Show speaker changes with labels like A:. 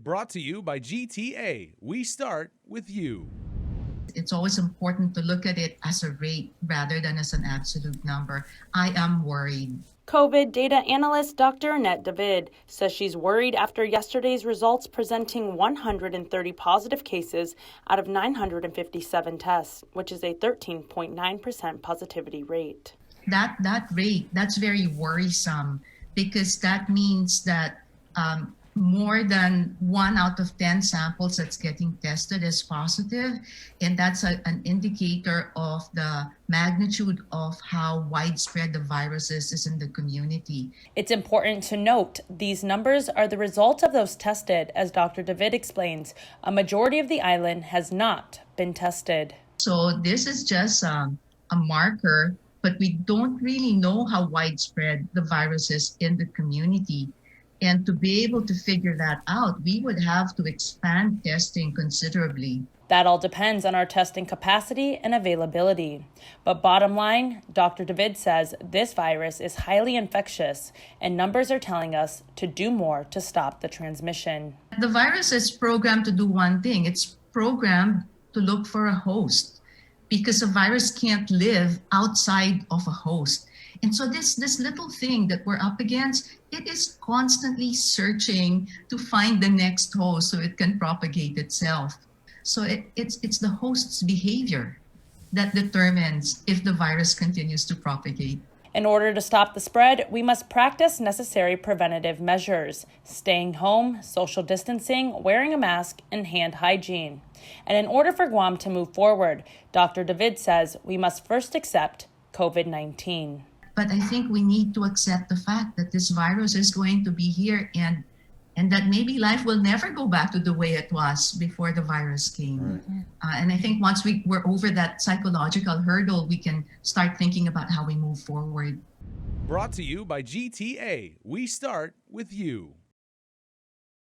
A: Brought to you by GTA. We start with you.
B: It's always important to look at it as a rate rather than as an absolute number. I am worried.
C: COVID data analyst Dr. Annette David says she's worried after yesterday's results presenting 130 positive cases out of 957 tests, which is a 13.9% positivity rate.
B: That rate, that's very worrisome because that means that more than 1 out of 10 samples that's getting tested is positive, and that's an indicator of the magnitude of how widespread the virus is in the community.
C: It's important to note these numbers are the result of those tested. As Dr. David explains, a majority of the island has not been tested.
B: So this is just a marker, but we don't really know how widespread the virus is in the community. And to be able to figure that out, we would have to expand testing considerably.
C: That all depends on our testing capacity and availability. But bottom line, Dr. David says this virus is highly infectious, and numbers are telling us to do more to stop the transmission.
B: The virus is programmed to do one thing. It's programmed to look for a host because a virus can't live outside of a host. And so this little thing that we're up against, it is constantly searching to find the next host so it can propagate itself. So it's the host's behavior that determines if the virus continues to propagate.
C: In order to stop the spread, we must practice necessary preventative measures: staying home, social distancing, wearing a mask, and hand hygiene. And in order for Guam to move forward, Dr. David says we must first accept COVID-19.
B: But I think we need to accept the fact that this virus is going to be here and that maybe life will never go back to the way it was before the virus came. Right. And I think once we're over that psychological hurdle, we can start thinking about how we move forward.
A: Brought to you by GTA. We start with you.